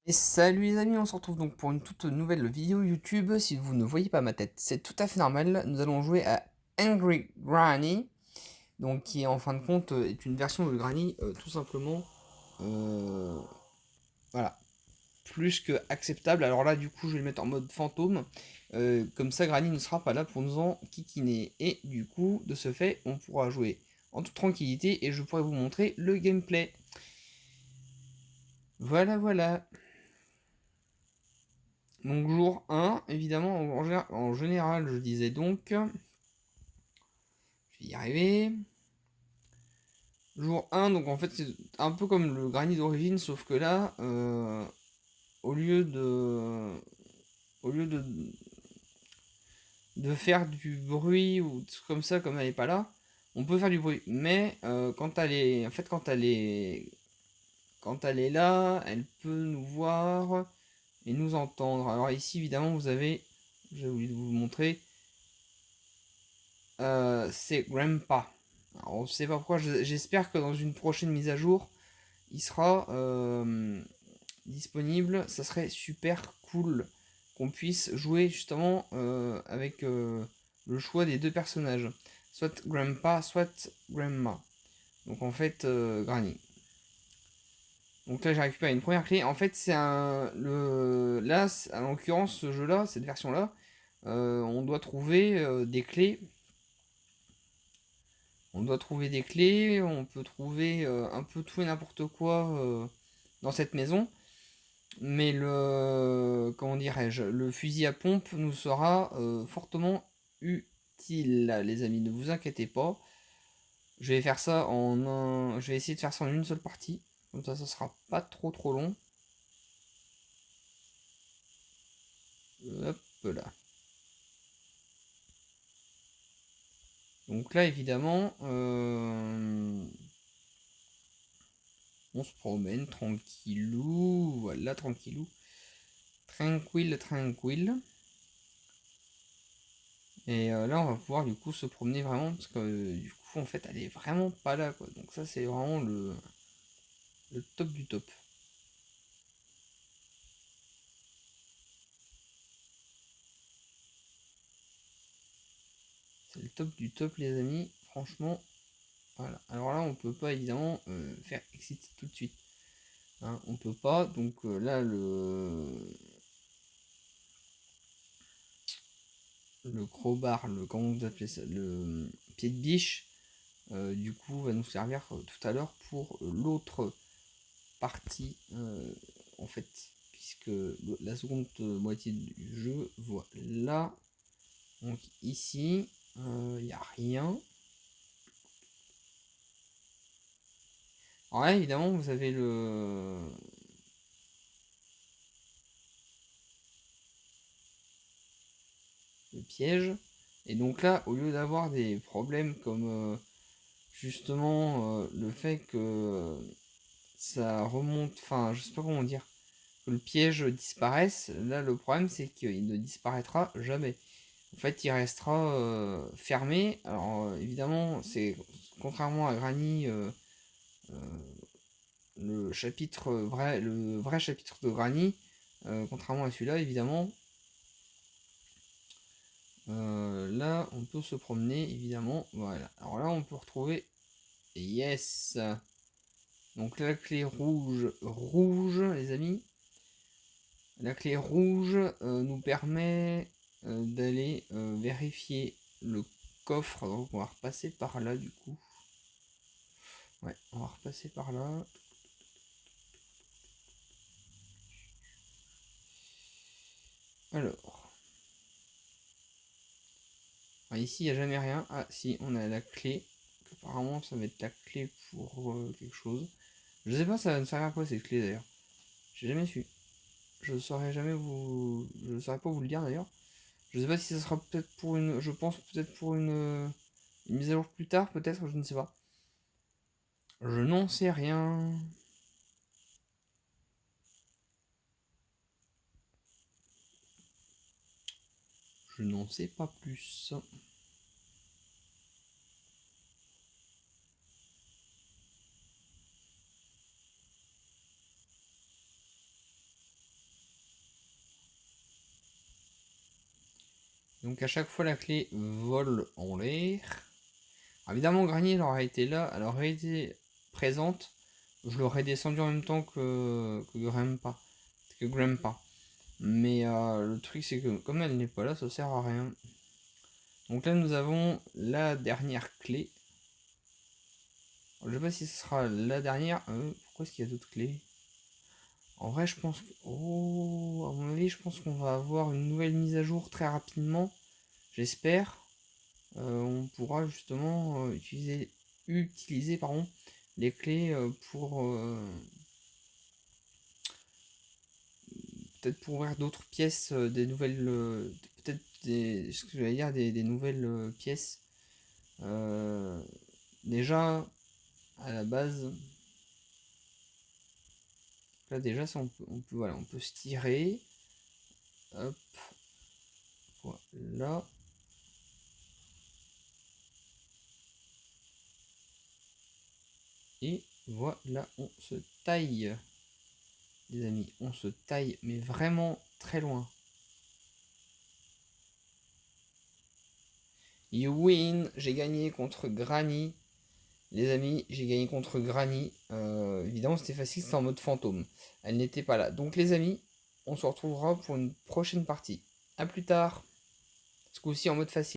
Et salut les amis, on se retrouve donc pour une toute nouvelle vidéo YouTube. Si vous ne voyez pas ma tête, c'est tout à fait normal. Nous allons jouer à Angry Granny, donc qui en fin de compte est une version de Granny tout simplement, euh, voilà, plus que acceptable. Alors là, du coup, je vais le mettre en mode fantôme, comme ça Granny ne sera pas là pour nous en kikiner. Et du coup, de ce fait, on pourra jouer en toute tranquillité et je pourrai vous montrer le gameplay. Voilà, voilà. Donc jour 1, évidemment, en général, je disais donc, je vais y arriver. Jour 1, donc en fait c'est un peu comme le granit d'origine, sauf que là, au lieu de, au lieu de faire du bruit ou des trucs comme ça, comme elle n'est pas là, on peut faire du bruit. Mais quand elle est, en fait, quand elle est là, elle peut nous voir et nous entendre. Alors ici, évidemment, vous avez, j'ai oublié de vous montrer, c'est Grandpa. Alors, on sait pas pourquoi, j'espère que dans une prochaine mise à jour, il sera disponible. Ça serait super cool qu'on puisse jouer justement avec le choix des deux personnages. Soit Grandpa, soit Grandma. Donc en fait, Granny. Donc là, j'ai récupéré une première clé. En fait, c'est un. Là, en l'occurrence, ce jeu-là, cette version-là, on doit trouver des clés. On doit trouver des clés, on peut trouver un peu tout et n'importe quoi dans cette maison. Mais le, comment dirais-je, le fusil à pompe nous sera fortement utile, les amis. Ne vous inquiétez pas. Je vais faire ça je vais essayer de faire ça en une seule partie. Comme ça sera pas trop long. Hop là. Donc là, évidemment, on se promène tranquillou. Voilà, tranquillou. Tranquille. Et là, on va pouvoir du coup se promener vraiment parce que du coup, en fait, elle est vraiment pas là, quoi. Donc ça, c'est vraiment le top du top. C'est le top du top, les amis. Franchement, voilà. Alors là, on peut pas évidemment faire exit tout de suite. Hein, on peut pas. Donc là, le crowbar, comment vous appelez ça, le pied de biche, du coup, va nous servir tout à l'heure pour l'autre partie, en fait, puisque la seconde moitié du jeu, voilà. Donc ici, il n'y a rien. Alors là, évidemment, vous avez le piège. Et donc là, au lieu d'avoir des problèmes comme justement le fait que ça remonte, enfin, je sais pas comment dire, que le piège disparaisse, là, le problème, c'est qu'il ne disparaîtra jamais. En fait, il restera fermé. Alors, évidemment, c'est contrairement à Granny, le vrai chapitre de Granny, contrairement à celui-là, évidemment, là, on peut se promener, évidemment. Voilà. Alors là, on peut retrouver. Yes! Donc la clé rouge, les amis. La clé rouge nous permet d'aller vérifier le coffre. Donc on va repasser par là, du coup. Ouais, on va repasser par là. Alors. Ici, il n'y a jamais rien. Ah, si, on a la clé. Apparemment, ça va être la clé pour quelque chose. Je sais pas, ça va me servir à quoi cette clé d'ailleurs. J'ai jamais su. Je saurais jamais vous. Je saurais pas vous le dire d'ailleurs. Je sais pas si ça sera peut-être pour une. Je pense peut-être pour une mise à jour plus tard, peut-être, je ne sais pas. Je n'en sais rien. Je n'en sais pas plus. Donc à chaque fois la clé vole en l'air. Évidemment Granny elle aurait été là, elle aurait été présente. Je l'aurais descendu en même temps que Grandpa. Mais le truc c'est que comme elle n'est pas là, ça sert à rien. Donc là nous avons la dernière clé. Je sais pas si ce sera la dernière. Pourquoi est-ce qu'il y a d'autres clés? En vrai je pense que... Oh, à mon avis je pense qu'on va avoir une nouvelle mise à jour très rapidement. J'espère. On pourra justement utiliser les clés pour peut-être pour ouvrir d'autres pièces, des nouvelles, peut-être ce que j'allais dire, des nouvelles pièces. Déjà à la base, là déjà ça voilà, on peut se tirer. Hop, voilà. Et voilà, on se taille. Les amis, on se taille, mais vraiment très loin. You win, j'ai gagné contre Granny. Les amis, j'ai gagné contre Granny. Évidemment, c'était facile, c'était en mode fantôme. Elle n'était pas là. Donc les amis, on se retrouvera pour une prochaine partie. A plus tard. Ce coup-ci en mode facile.